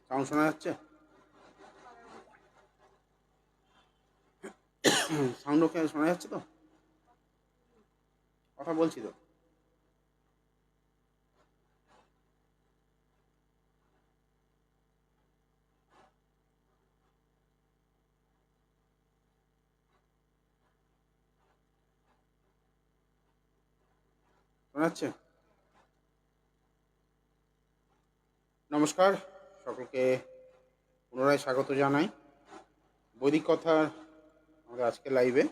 Sound শোনা যাচ্ছে? Sound ওকে শোনা যাচ্ছে তো? কথা বলছি তো। শোনা যাচ্ছে? নমস্কার, সকলকে পুনরায় স্বাগত জানাই বৈদিক কথার আমাদের আজকে লাইভে।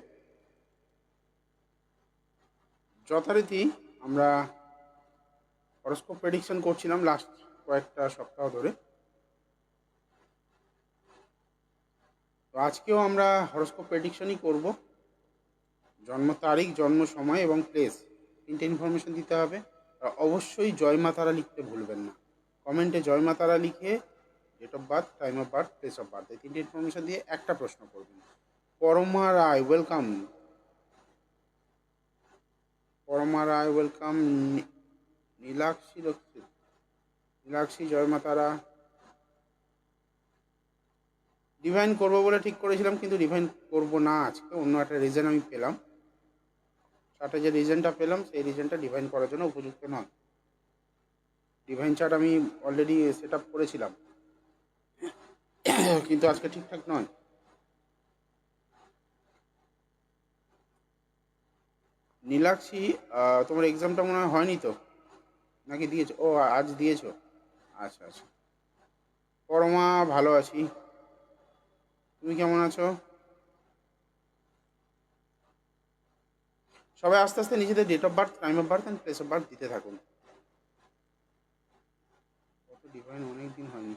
যথারীতি আমরা হরোস্কোপ প্রেডিকশন করছিলাম লাস্ট কয়েকটা সপ্তাহ ধরে। তো আজকেও আমরা হরোস্কোপ প্রেডিকশনই করব। জন্ম তারিখ, জন্ম সময় এবং প্লেস, তিনটে ইনফরমেশন দিতে হবে। আর অবশ্যই জয় মা তারা লিখতে ভুলবেন না। কমেন্টে জয় মা তারা লিখে date of birth, time of birth, place of birth, এই তিনটে ইনফরমেশন দিয়ে একটা প্রশ্ন করবেন। পরমা রায় ওয়েলকাম। পরমা রায় ওয়েলকাম। নীলাক্ষী লক্ষ্মী, নীলাক্ষী জয় মা তারা। ডিভাইন করবো বলে ঠিক করেছিলাম, কিন্তু ডিভাইন করবো না আজকে। অন্য একটা রিজন আমি পেলাম। চার্টে যে রিজনটা পেলাম সেই রিজনটা ডিভাইন করার জন্য উপযুক্ত নয়। ডিভাইন চার্ট আমি অলরেডি সেট আপ করেছিলাম, কিন্তু আজকে ঠিকঠাক নয়। নীলাক্ষী, তোমার এক্সামটা মনে হয় হয়নি তো, নাকি দিয়েছো? ও আজ দিয়েছো। আচ্ছা আচ্ছা। পরমা ভালো আছি, তুমি কেমন আছো? সবাই আস্তে আস্তে নিজেদের date of birth, time of birth and place of birth দিতে থাকুন। কত ডিভাইন অনেক দিন হয়নি।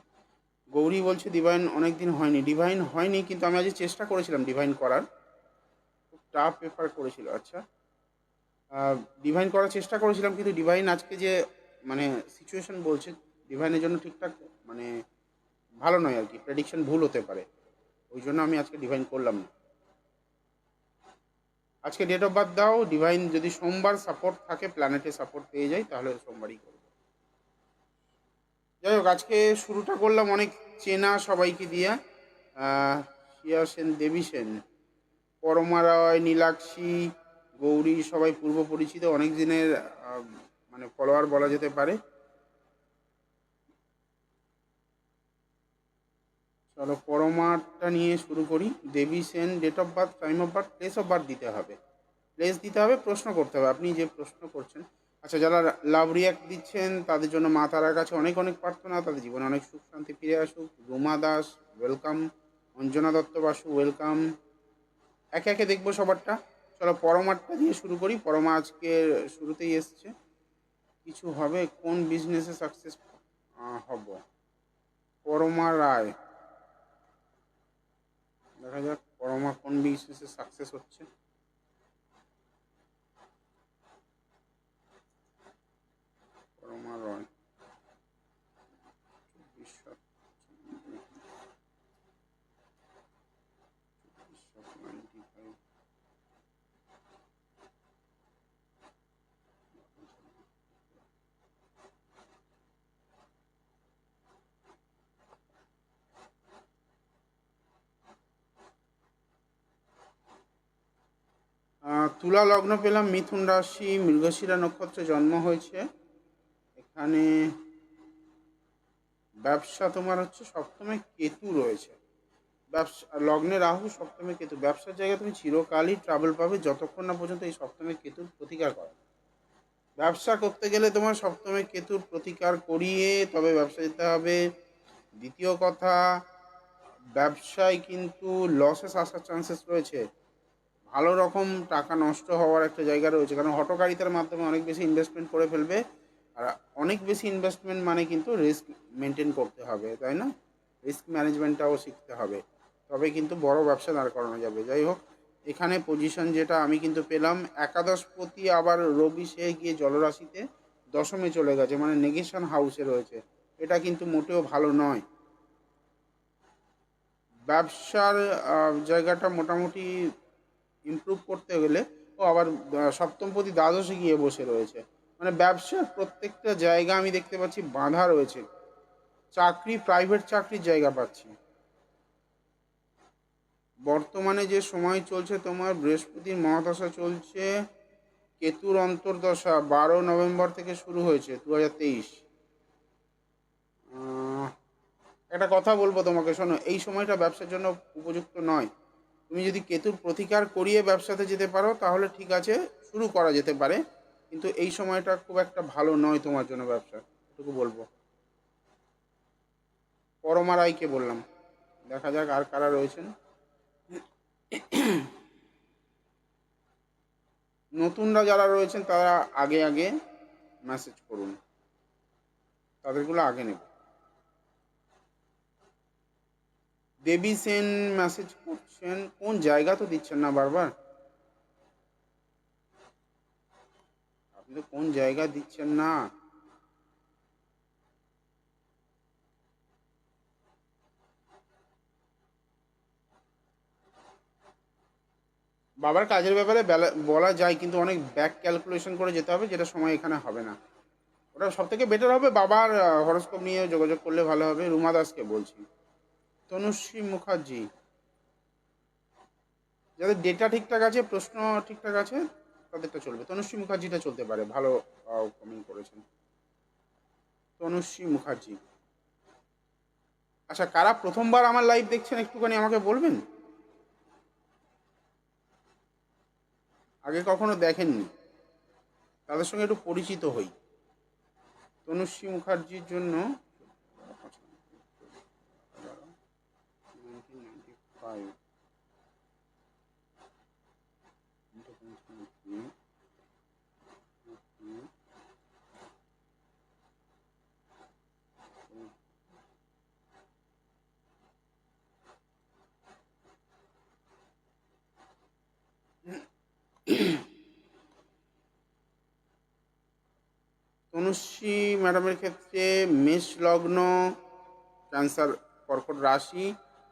গৌরী বলছে ডিভাইন অনেক দিন হয়নি। ডিভাইন হয়নি, কিন্তু আমি আজ চেষ্টা করেছিলাম ডিভাইন করার। খুব টাফ পেপার করেছিল। আচ্ছা, ডিভাইন করার চেষ্টা করেছিলাম, কিন্তু ডিভাইন আজকে যে মানে সিচুয়েশন বলছে ডিভাইনের জন্য ঠিকঠাক মানে ভালো নয় আর কি, প্রেডিকশন ভুল হতে পারে। ওই জন্য আমি আজকে ডিভাইন করলাম না। আজকে ডেট অফ বার্থ দাও। ডিভাইন যদি সোমবার সাপোর্ট থাকে, প্ল্যানেটে সাপোর্ট পেয়ে যাই, তাহলে সোমবারই করব। যাই হোক, আজকে শুরুটা করলাম অনেক চেনা সবাইকে দিয়ে। শিয়া সেন, দেবী সেন, পরমা রায়, নীলাক্ষী, গৌরী সবাই পূর্ব পরিচিত, অনেক দিনের মানে ফলোয়ার বলা যেতে পারে। চলো পরমাটা নিয়ে শুরু করি। Debi Sen, date of birth, time of birth, place of birth দিতে হবে। প্লেস দিতে হবে, প্রশ্ন করতে হবে, আপনি যে প্রশ্ন করছেন। আচ্ছা, যারা লাভ রিয়াক্ট দিচ্ছেন তাদের জন্য মা তারার কাছে অনেক অনেক প্রার্থনা, তাদের জীবনে অনেক সুখ শান্তি ফিরে আসুক। Ruma Das welcome, Anjana Dutta Basu welcome. একে একে দেখবো সবারটা। চলো পরমারটা দিয়ে শুরু করি। পরমা আজকে শুরুতেই এসছে। কিছু হবে, কোন বিজনেসে সাকসেস হব? পরমা রায়, দেখা যাক পরমা কোন বিজনেসে সাকসেস হচ্ছে। পরমা রয়, ভবিষ্যৎ, ভবিষ্যৎ 95। তুলা লগ্ন পেলাম, মিথুন রাশি, মৃগশিরা নক্ষত্রে জন্ম হয়েছে। এখানে ব্যবসা তোমার হচ্ছে সপ্তমে কেতু রয়েছে। ব্যবসা লগ্নে রাহু, সপ্তমে কেতু। ব্যবসার জায়গায় তুমি চিরকালই ট্রাভেল পাবে, যতক্ষণ না পর্যন্ত এই সপ্তমে কেতুর প্রতিকার করা। ব্যবসা করতে গেলে তোমার সপ্তমে কেতুর প্রতিকার করিয়ে তবে ব্যবসা দিতে হবে। দ্বিতীয় কথা, ব্যবসায় কিন্তু লসেস আসার চান্সেস রয়েছে। ভালো রকম টাকা নষ্ট হওয়ার একটা জায়গা রয়েছে, কারণ হঠকারিতার মাধ্যমে অনেক বেশি ইনভেস্টমেন্ট করে ফেলবে। আর অনেক বেশি ইনভেস্টমেন্ট মানে কিন্তু রিস্ক মেনটেন করতে হবে, তাই না? রিস্ক ম্যানেজমেন্টটাও শিখতে হবে, তবে কিন্তু বড় ব্যবসা দাঁড় করানো যাবে। যাই হোক, এখানে পজিশন যেটা আমি কিন্তু পেলাম, একাদশপতি আবার রবি সে গিয়ে জলরাশিতে দশমে চলে গেছে, মানে নেগেশন হাউসে রয়েছে। এটা কিন্তু মোটেও ভালো নয়। ব্যবসার জায়গাটা মোটামুটি ইমপ্রুভ করতে গেলে, ও আবার সপ্তমপতি দ্বাদশে গিয়ে বসে রয়েছে, মানে ব্যবসার প্রত্যেকটা জায়গা আমি দেখতে পাচ্ছি বাঁধা রয়েছে, চাকরি, প্রাইভেট চাকরির জায়গা পাচ্ছি। বর্তমানে যে সময় চলছে তোমার, বৃহস্পতির মহাদশা চলছে, কেতুর অন্তর্দশা 12 নভেম্বর থেকে শুরু হয়েছে 2023। একটা কথা বলবো তোমাকে, শোনো, এই সময়টা ব্যবসার জন্য উপযুক্ত নয়। তুমি যদি কেতুর প্রতিকার করিয়ে ব্যবসাতে যেতে পারো তাহলে ঠিক আছে, শুরু করা যেতে পারে, কিন্তু এই সময়টা খুব একটা ভালো নয় তোমার জন্য ব্যবসা, এটুকু বলবো। পরমা রায়কে বললাম, দেখা যাক আর কারা রয়েছেন। নতুনরা যারা রয়েছেন তারা আগে আগে মেসেজ করুন, তাদেরগুলো আগে নেব। দেবী সেন মেসেজ করছেন, কোন জায়গা তো দিচ্ছেন না বারবার, আপনি তো কোন জায়গা দিচ্ছেন না। বাবার কাজের ব্যাপারে বলা যায়, কিন্তু অনেক ব্যাক ক্যালকুলেশন করে যেতে হবে, যেটা সময় এখানে হবে না। ওটা সব থেকে বেটার হবে বাবার হরস্কোপ নিয়ে যোগাযোগ করলে ভালো হবে। রুমা দাসকে বলছি। তনুশ্রী মুখার্জি, যাদের ডেটা ঠিকঠাক আছে, প্রশ্ন ঠিকঠাক আছে, তাদেরটা চলবে। তনুশ্রী মুখার্জিটা চলতে পারে, ভালো কমেন্ট করেছেন তনুশ্রী মুখার্জি। আচ্ছা, কারা প্রথমবার আমার লাইভ দেখছেন একটুখানি আমাকে বলবেন, আগে কখনো দেখেননি, তাদের সঙ্গে একটু পরিচিত হই। তনুশ্রী মুখার্জির জন্য 1995 তনুশ্রী ম্যাডামের ক্ষেত্রে মেষ লগ্ন, ক্যান্সার, কর্কট রাশি,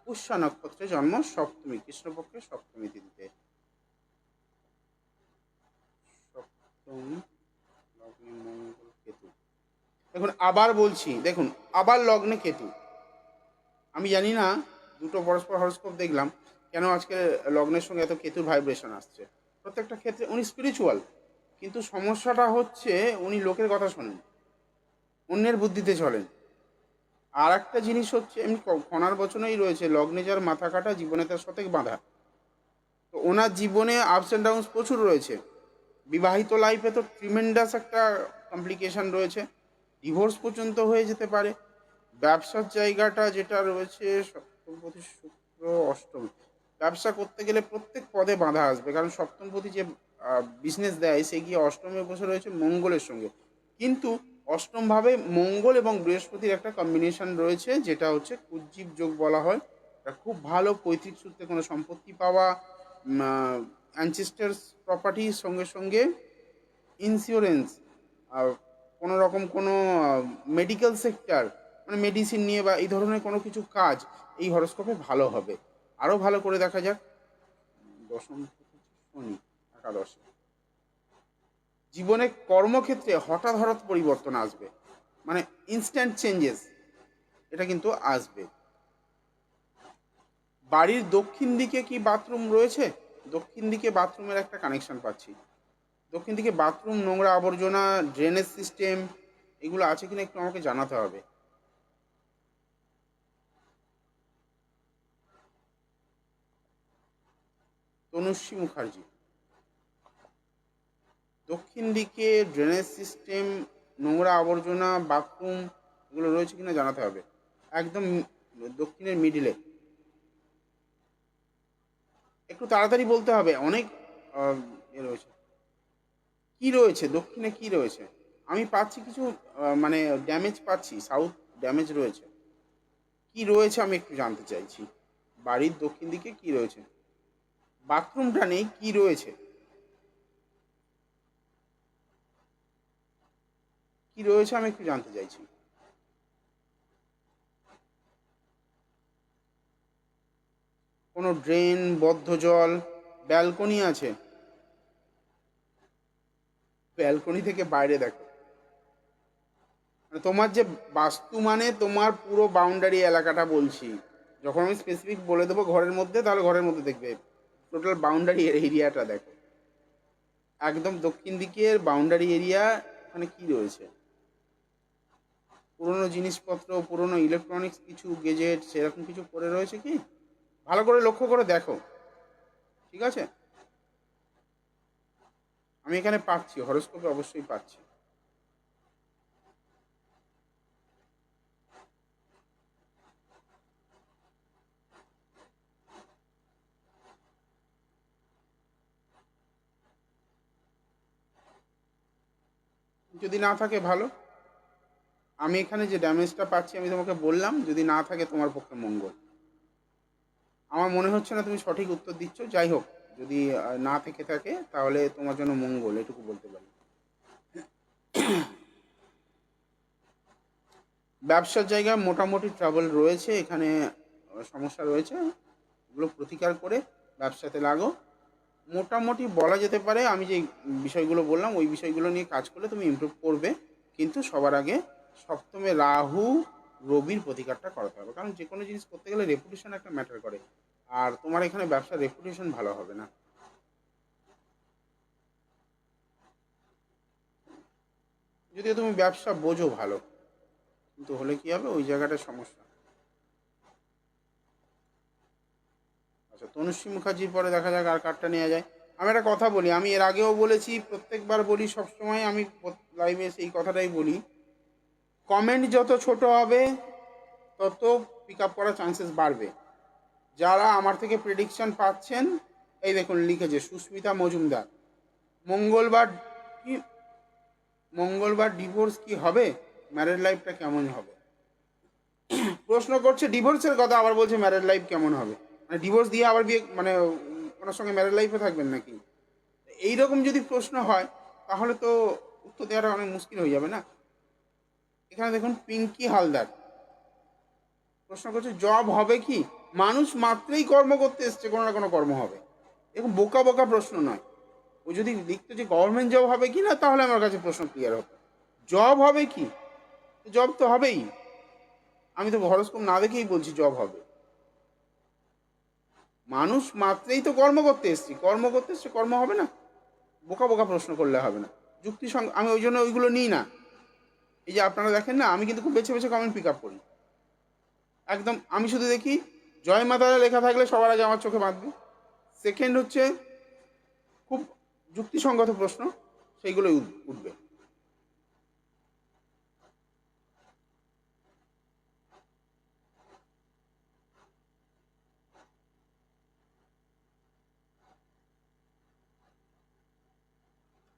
পুষ্যা নক্ষত্রে জন্ম, সপ্তমী, কৃষ্ণপক্ষে সপ্তমী তিথিতে। সপ্তম লগ্নে মঙ্গল কেতু। দেখুন আবার বলছি, দেখুন আবার লগ্নে কেতু। আমি জানি না, দুটো পরস্পর হরস্কোপ দেখলাম, কেন আজকে লগ্নের সঙ্গে এত কেতুর ভাইব্রেশন আসছে। প্রত্যেকটা ক্ষেত্রে উনি স্পিরিচুয়াল, কিন্তু সমস্যাটা হচ্ছে উনি লোকের কথা শোনেন, অন্যের বুদ্ধিতে চলেন। আর একটা জিনিস হচ্ছে, এমনি খনার বচনেই রয়েছে, লগ্নে যার মাথা কাটা জীবনে তার শতেক বাঁধা। তো ওনার জীবনে আপস অ্যান্ড ডাউনস প্রচুর রয়েছে। বিবাহিত লাইফে তো ট্রিমেন্ডাস একটা কমপ্লিকেশন রয়েছে, ডিভোর্স পর্যন্ত হয়ে যেতে পারে। ব্যবসার জায়গাটা যেটা রয়েছে, সপ্তমপতি শুক্র অষ্টম, ব্যবসা করতে গেলে প্রত্যেক পদে বাধা আসবে, কারণ সপ্তমপতি যে বিজনেস দেয় সে গিয়ে অষ্টমে বসে রয়েছে মঙ্গলের সঙ্গে। কিন্তু অষ্টমভাবে মঙ্গল এবং বৃহস্পতির একটা কম্বিনেশন রয়েছে, যেটা হচ্ছে কুজ্জীব যোগ বলা হয়। এটা খুব ভালো, পৈতৃক সূত্রে কোনো সম্পত্তি পাওয়া, অ্যানচেস্টার্স প্রপার্টির সঙ্গে সঙ্গে ইন্স্যুরেন্স, কোনো রকম কোনো মেডিকেল সেক্টর, মানে মেডিসিন নিয়ে বা এই ধরনের কোনো কিছু কাজ এই হরস্কোপে ভালো হবে। আরও ভালো করে দেখা যাক, দশম শনি, একাদশে। জীবনে কর্মক্ষেত্রে হঠাৎ হঠাৎ পরিবর্তন আসবে, মানে ইনস্ট্যান্ট চেঞ্জেস, এটা কিন্তু আসবে। বাড়ির দক্ষিণ দিকে কি বাথরুম রয়েছে? দক্ষিণ দিকে বাথরুমের একটা কানেকশন পাচ্ছি। দক্ষিণ দিকে বাথরুম, নোংরা আবর্জনা, ড্রেনেজ সিস্টেম, এগুলো আছে কিনা একটু আমাকে জানাতে হবে। তনুশ্রী মুখার্জি, দক্ষিণ দিকে ড্রেনেজ সিস্টেম, নোংরা আবর্জনা, বাথরুম, এগুলো রয়েছে কিনা জানাতে হবে। একদম দক্ষিণের মিডিলে, একটু তাড়াতাড়ি বলতে হবে, অনেক এ রয়েছে। কি রয়েছে দক্ষিণে, কি রয়েছে? আমি পাচ্ছি কিছু মানে ড্যামেজ পাচ্ছি, সাউথ ড্যামেজ রয়েছে। কি রয়েছে আমি একটু জানতে চাইছি। বাড়ির দক্ষিণ দিকে কি রয়েছে? বাথরুমটা নেই, কি রয়েছে? কি রয়েছে আমি একটু জানতে চাইছি। কোনো ড্রেন, বদ্ধ জল, ব্যালকনি আছে? ব্যালকনি থেকে বাইরে দেখো, মানে তোমার যে বাস্তু মানে তোমার পুরো বাউন্ডারি এলাকাটা বলছি। যখন আমি স্পেসিফিক বলে দেবো ঘরের মধ্যে, তাহলে ঘরের মধ্যে দেখবে টোটাল বাউন্ডারি এরিয়াটা দেখো। একদম দক্ষিণ দিকের বাউন্ডারি এরিয়া, ওখানে কি রয়েছে? পুরনো জিনিসপত্র, পুরনো ইলেকট্রনিক্স কিছু গেজেট সেরকম কিছু পড়ে রয়েছে কি? ভালো করে লক্ষ্য করে দেখো, ঠিক আছে? আমি এখানে পাচ্ছি, হরোস্কোপে অবশ্যই পাচ্ছি। যদি না থাকে ভালো, আমি এখানে যে ড্যামেজটা পাচ্ছি আমি তোমাকে বললাম, যদি না থাকে তোমার পক্ষে মঙ্গল। আমার মনে হচ্ছে না তুমি সঠিক উত্তর দিচ্ছ, যাই হোক, যদি না থেকে থাকে তাহলে তোমার জন্য মঙ্গল, এটুকু বলতে পারি। ব্যবসার জায়গায় মোটামুটি ট্রাবল রয়েছে এখানে, সমস্যা রয়েছে, এগুলো প্রতিকার করে ব্যবসাতে লাগো। মোটামুটি বলা যেতে পারে আমি যে বিষয়গুলো বললাম ওই বিষয়গুলো নিয়ে কাজ করলে তুমি ইমপ্রুভ করবে। কিন্তু সবার আগে সপ্তমে রাহু রবির প্রতিকারটা করাতে হবে, কারণ যে কোনো জিনিস করতে গেলে রেপুটেশন একটা ম্যাটার করে, আর তোমার এখানে ব্যবসার রেপুটেশন ভালো হবে না। যদিও তুমি ব্যবসা বোঝো ভালো, কিন্তু হলে কি হবে, ওই জায়গাটার সমস্যা। আচ্ছা, তনুশ্রী মুখার্জির পরে দেখা যাক আর কার্ডটা নেওয়া যায়। আমি একটা কথা বলি, আমি এর আগেও বলেছি, প্রত্যেকবার বলি, সবসময় আমি লাইভে সেই কথাটাই বলি, কমেন্ট যত ছোট হবে তত পিক আপ করার চান্সেস বাড়বে। যারা আমার থেকে প্রেডিকশন পাচ্ছেন, এই দেখুন লিখেছে সুস্মিতা মজুমদার, মঙ্গলবার কি, মঙ্গলবার ডিভোর্স কি হবে, ম্যারেড লাইফটা কেমন হবে? প্রশ্ন করছে ডিভোর্সের কথা, আবার বলছে ম্যারেড লাইফ কেমন হবে। মানে ডিভোর্স দিয়ে আবার বিয়ে, মানে ওনার সঙ্গে ম্যারেড লাইফে থাকবেন নাকি? এইরকম যদি প্রশ্ন হয় তাহলে তো উত্তর দেওয়াটা অনেক মুশকিল হয়ে যাবে না। এখানে দেখুন পিঙ্কি হালদার প্রশ্ন করছে জব হবে কি, মানুষ মাত্রই কর্ম করতে এসছে, কোনো না কোনো কর্ম হবে। এরকম বোকা বোকা প্রশ্ন নয়। ও যদি লিখতো যে গভর্নমেন্ট জব হবে কি না, তাহলে আমার কাছে প্রশ্ন ক্লিয়ার হতো। জব হবে কি, জব তো হবেই। আমি তো হরোস্কোপ না দেখেই বলছি জব হবে। মানুষ মাত্রেই তো কর্ম করতে এসছি, কর্ম করতে এসছে, কর্ম হবে না। বোকা বোকা প্রশ্ন করলে হবে না। যুক্তি সঙ্গে আমি ওই জন্য ওইগুলো নিই না। এই যে আপনারা দেখেন না, আমি কিন্তু খুব বেছে বেছে কমেন্ট পিক আপ করি। একদম আমি শুধু দেখি জয় মাতারা লেখা থাকলে সবার আগে আমার চোখে বাঁধবে। সেকেন্ড হচ্ছে খুব যুক্তিসঙ্গত প্রশ্ন, সেইগুলোই উঠবে।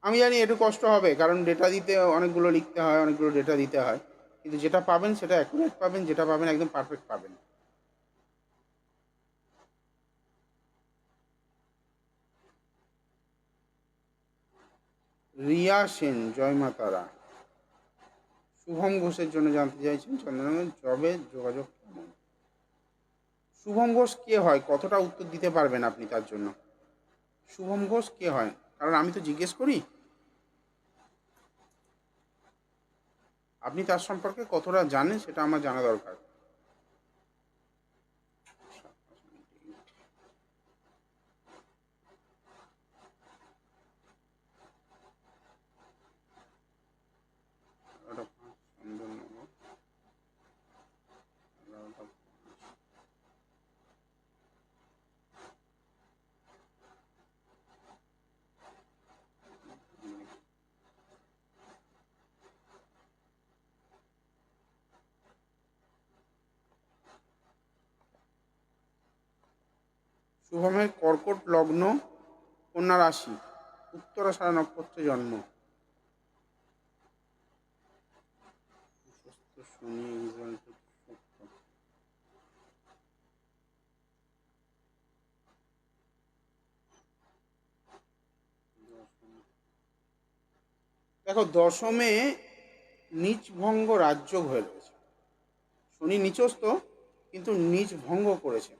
আমি জানি একটু কষ্ট হবে, কারণ ডেটা দিতে অনেকগুলো লিখতে হয়, অনেকগুলো ডেটা দিতে হয়, কিন্তু যেটা পাবেন সেটা অ্যাকুরেট পাবেন, যেটা পাবেন একদম পারফেক্ট পাবেন। রিয়া সেন, জয় মা তারা। শুভম ঘোষের জন্য জানতে চাইছেন চন্দ্রনগর জবে যোগাযোগ কেমন। শুভম ঘোষ কে হয়, কতটা উত্তর দিতে পারবেন আপনি তার জন্য? শুভম ঘোষ কে হয়, কারণ আমি তো জিজ্ঞেস করি, আপনি তার সম্পর্কে কতটা জানেন সেটা আমার জানা দরকার। শুভমের কর্কট লগ্ন, কন্যা রাশি, উত্তরাষাঢ়া নক্ষত্রে জন্ম। দেখো দশমে নিচ ভঙ্গ রাজযোগ হয়ে রয়েছে, শনি নিচস্থ কিন্তু নিচ ভঙ্গ করেছে।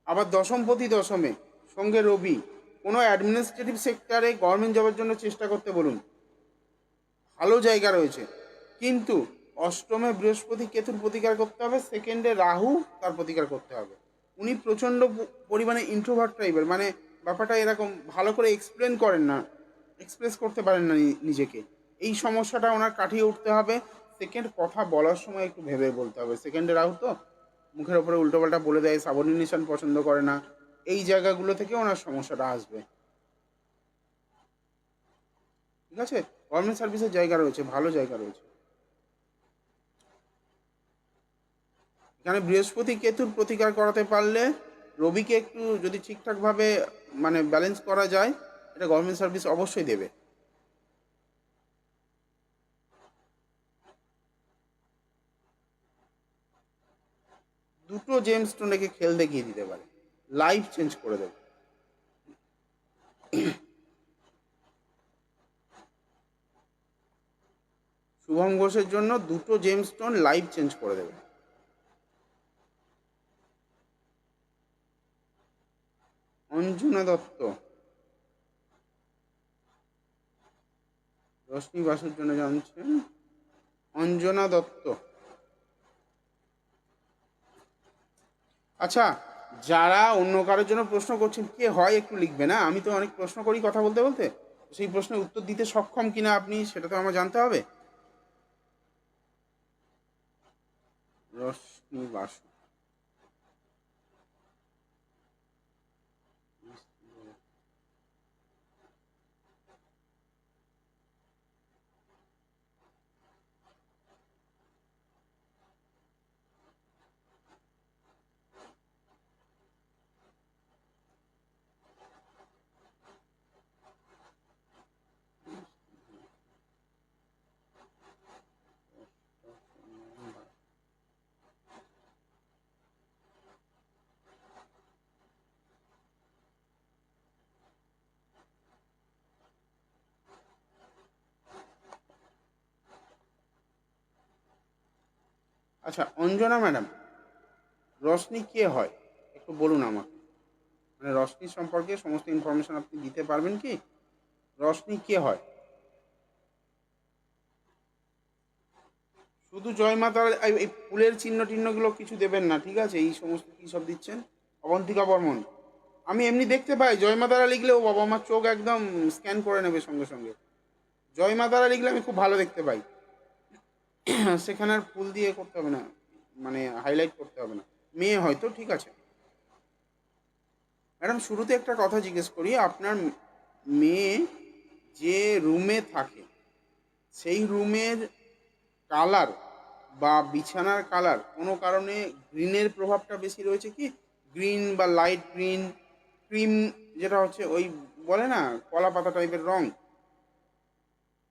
আবার দশমপতি দশমে, সঙ্গে রবি। কোনো অ্যাডমিনিস্ট্রেটিভ সেক্টরে গভর্নমেন্ট জবের জন্য চেষ্টা করতে বলুন, ভালো জায়গা রয়েছে। কিন্তু অষ্টমে বৃহস্পতি কেতুর প্রতিকার করতে হবে, সেকেন্ডে রাহু তার প্রতিকার করতে হবে। উনি প্রচণ্ড পরিমাণে ইন্ট্রোভার্ট টাইপের, মানে ব্যাপারটা এরকম ভালো করে এক্সপ্লেন করেন না, এক্সপ্রেস করতে পারেন না নিজেকে। এই সমস্যাটা ওনার কাটিয়ে উঠতে হবে। সেকেন্ড, কথা বলার সময় একটু ভেবে বলতে হবে। সেকেন্ডে রাহু তো মুখের ওপরে উল্টোপাল্টা বলে দেয়, সাবঅর্ডিনেশন পছন্দ করে না, এই জায়গাগুলো থেকে ওনার সমস্যাটা আসবে। ঠিক আছে, গভর্নমেন্ট সার্ভিসের জায়গা রয়েছে, ভালো জায়গা রয়েছে। এখানে বৃহস্পতি কেতুর প্রতিকার করাতে পারলে, রবিকে একটু যদি ঠিকঠাকভাবে মানে ব্যালেন্স করা যায়, এটা গভর্নমেন্ট সার্ভিস অবশ্যই দেবে। দুটো জেমস্টোন রেখে খেল দেখিয়ে দিতে পারে, লাইফ চেঞ্জ করে দেবে। শুভম ঘোষের জন্য দুটো জেমস্টোন লাইফ চেঞ্জ করে দেবে। অঞ্জনা দত্ত, রশ্মি বাসুর জন্য জানছেন। অঞ্জনা দত্ত, আচ্ছা, যারা অন্য কারোর জন্য প্রশ্ন করছেন কে হয় একটু লিখবে না, আমি তো অনেক প্রশ্ন করি কথা বলতে বলতে, সেই প্রশ্নের উত্তর দিতে সক্ষম কিনা আপনি সেটা তো আমার জানতে হবে। রশ্মি বাসু, আচ্ছা অঞ্জনা ম্যাডাম, রশ্মি কে হয় একটু বলুন আমাকে, মানে রশ্মি সম্পর্কে সমস্ত ইনফরমেশন আপনি দিতে পারবেন কি? রশ্মি কে হয়? শুধু জয় মাতার এই ফুলের চিহ্ন টিহ্নগুলো কিছু দেবেন না, ঠিক আছে? এই সমস্ত কী সব দিচ্ছেন? অবন্তিকা বর্মন, আমি এমনি দেখতে পাই জয় মাতারা লিখলেও বাবা আমার চোখ একদম স্ক্যান করে নেবে সঙ্গে সঙ্গে। জয় মাতারা লিখলে আমি খুব ভালো দেখতে পাই। সেখানে আর ফুল দিয়ে করতে হবে না, মানে হাইলাইট করতে হবে না। মেয়ে হয়তো, ঠিক আছে। ম্যাডাম শুরুতে একটা কথা জিজ্ঞেস করি, আপনার মেয়ে যে রুমে থাকে সেই রুমের কালার বা বিছানার কালার কোনো কারণে গ্রিনের প্রভাবটা বেশি রয়েছে কি? গ্রিন বা লাইট গ্রিন, ক্রিম, যেটা হচ্ছে ওই বলে না কলা পাতা টাইপের রং,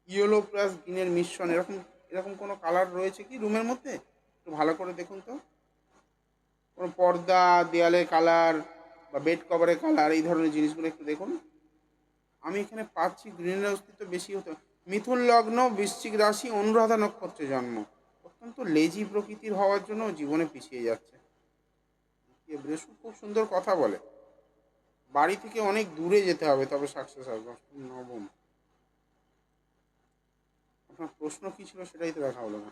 ইয়েলো প্লাস গ্রিনের মিশ্রণ, এরকম এরকম কোনো কালার রয়েছে কি রুমের মধ্যে? একটু ভালো করে দেখুন তো। কোনো পর্দা, দেয়ালের কালার বা বেড কভারের কালার, এই ধরনের জিনিসগুলো একটু দেখুন। আমি এখানে পাচ্ছি গ্রিনের অস্তিত্ব বেশি হতে। মিথুন লগ্ন, বৃশ্চিক রাশি, অনুরাধা নক্ষত্রে জন্ম, অত্যন্ত লেজি প্রকৃতির হওয়ার জন্য জীবনে পিছিয়ে যাচ্ছে। বৃহস্পতি খুব সুন্দর কথা বলে, বাড়ি থেকে অনেক দূরে যেতে হবে তবে সাকসেস হবে। নবম, আপনার প্রশ্ন কি ছিল সেটাই তো দেখা হলো না।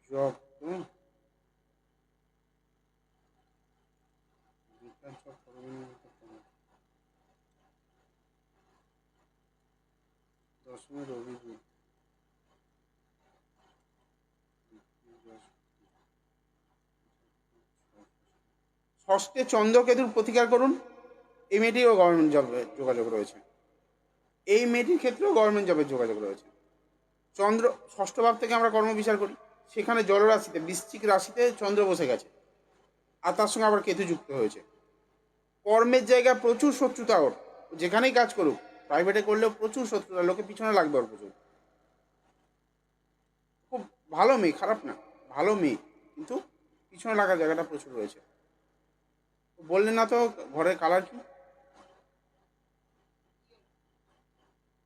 জব, দশমী রবি, ষষ্ঠে চন্দ্রকেতুর প্রতিকার করুন। এই মেয়েটিরও গভর্নমেন্ট জবের যোগাযোগ রয়েছে, এই মেয়েটির ক্ষেত্রেও গভর্নমেন্ট জবের যোগাযোগ রয়েছে। চন্দ্র ষষ্ঠ ভাব থেকে আমরা কর্ম বিচার করি, সেখানে জলরাশিতে বৃশ্চিক রাশিতে চন্দ্র বসে গেছে, আর তার সঙ্গে আবার কেতু যুক্ত হয়েছে। কর্মের জায়গায় প্রচুর শত্রুতা ওর, যেখানেই কাজ করুক, প্রাইভেটে করলেও প্রচুর শত্রুতা, লোকে পিছনে লাগবে ওর প্রচুর। খুব ভালো মেয়ে, খারাপ না, ভালো মেয়ে, কিন্তু পিছনে লাগার জায়গাটা প্রচুর রয়েছে। বললেন না তো ঘরের কালার কি?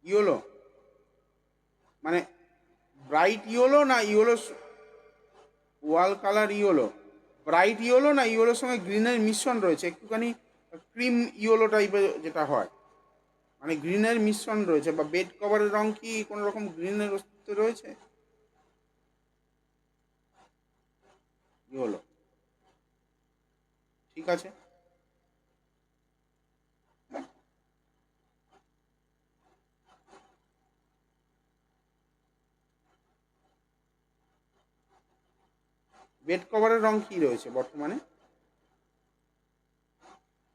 ইয়েলো, মানে ব্রাইট ইয়েলো না ইয়েলো, ওয়াল কালার ইয়েলো? ব্রাইট ইয়েলো না, ইয়েলোর সঙ্গে গ্রিনের মিশ্রণ রয়েছে, একটুখানি ক্রিম ইয়েলো টাইপের যেটা হয়, মানে গ্রিনের মিশ্রণ রয়েছে। বা বেড কভারের রং কি কোনো রকম গ্রিনের অস্তিত্ব রয়েছে? ইয়েলো, ঠিক আছে। বেড কভারের রং কি রয়েছে বর্তমানে?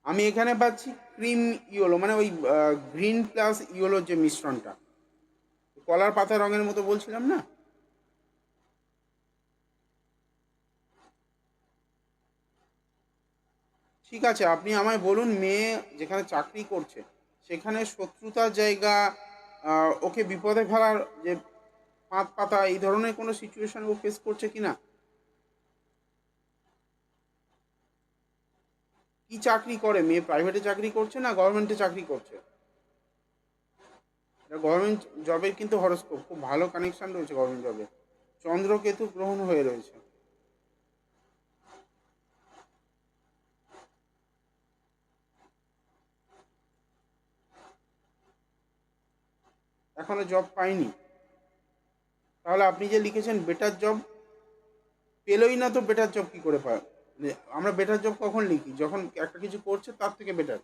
আমি এখানে পাচ্ছি ক্রিম ইয়েলো, মানে ওই গ্রিন প্লাস ইয়েলোর যে মিশ্রণটা, কলার পাতা রঙের মতো বলছিলাম না। ঠিক আছে, আপনি আমায় বলুন, মেয়ে যেখানে চাকরি করছে সেখানে শত্রুতার জায়গা, ওকে বিপদে ফেলার যে পাত পাতা, এই ধরনের কোনো সিচুয়েশন ও ফেস করছে কিনা? কি চাকরি করে মেয়ে? প্রাইভেটে চাকরি করছে না গভর্নমেন্টে চাকরি করছে? গভর্নমেন্ট জবের কিন্তু হরস্কোপ খুব ভালো কানেকশন রয়েছে গভর্নমেন্ট জবে, চন্দ্রকেতু গ্রহণ হয়ে রয়েছে। এখনো জব পাইনি? তাহলে আপনি যে লিখেছেন বেটার জব, পেলোই না তো বেটার জব কি করে পায়? মানে আমরা বেটার জব কখন লিখি? যখন একটা কিছু করছে তার থেকে বেটার।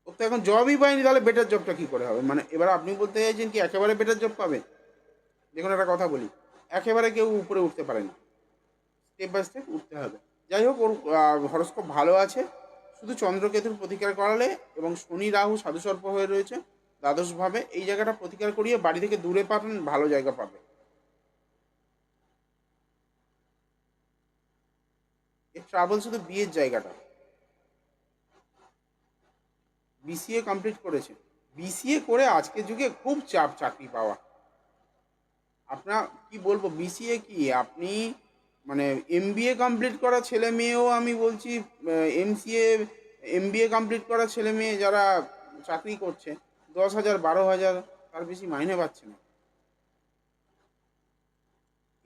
ও তো এখন জবই পায়নি, তাহলে বেটার জবটা কি করে হবে? মানে এবার আপনি বলতে চাইছেন কি একেবারে বেটার জব পাবে? দেখুন একটা কথা বলি, একেবারে কেউ উপরে উঠতে পারে না, স্টেপ বাই স্টেপ উঠতে হবে। যাই হোক, ওর হরস্কোপ ভালো আছে, শুধু চন্দ্রকেতুর প্রতিকার করালে, এবং শনি রাহু সাধুসর্প হয়ে রয়েছে দ্বাদশভাবে, এই জায়গাটা প্রতিকার করিয়ে বাড়ি থেকে দূরে পাবেন, ভালো জায়গা পাবে। এর ট্রাভেল শুধু বিয়ের জায়গাটা। বিসিএ কমপ্লিট করেছে? বিসিএ করে আজকের যুগে খুব চাপ চাকরি পাওয়া। আপনার কি বলবো, বিসিএ কি আপনি, মানে এমবিএ কমপ্লিট করা ছেলে মেয়েও আমি বলছি, এমসিএ এমবিএ কমপ্লিট করা ছেলে মেয়ে যারা চাকরি করছে, 10,000 12,000, তার বেশি মাইনে পাচ্ছে না।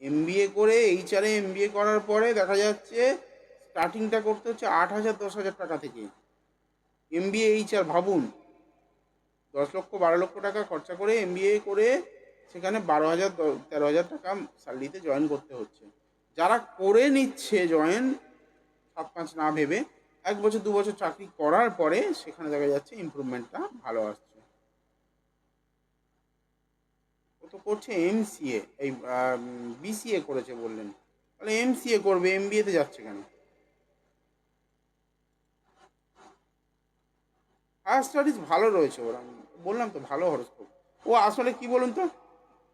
এমবিএ করে এইচআরে এমবিএ করার পরে দেখা যাচ্ছে স্টার্টিংটা করতে হচ্ছে 8,000 10,000 টাকা থেকে। এমবিএ এইচআর ভাবুন, 10 লক্ষ 12 লক্ষ টাকা খরচা করে এমবিএ করে সেখানে 12,000 13,000 টাকা স্যালারিতে জয়েন করতে হচ্ছে। যারা করে নিচ্ছে জয়েন 7-5 না ভেবে, 1 বছর 2 বছর চাকরি করার পরে সেখানে দেখা যাচ্ছে ইমপ্রুভমেন্টটা ভালো আসছে। ও তো করছে এমসিএ, এই বিসিএ করেছে বললেন, তাহলে এমসিএ করবে, এমবিএতে যাচ্ছে কেন? হায়ার স্টাডিজ ভালো রয়েছে ওরা, বললাম তো ভালো হরস্কোপ। ও আসলে কি বলুন তো,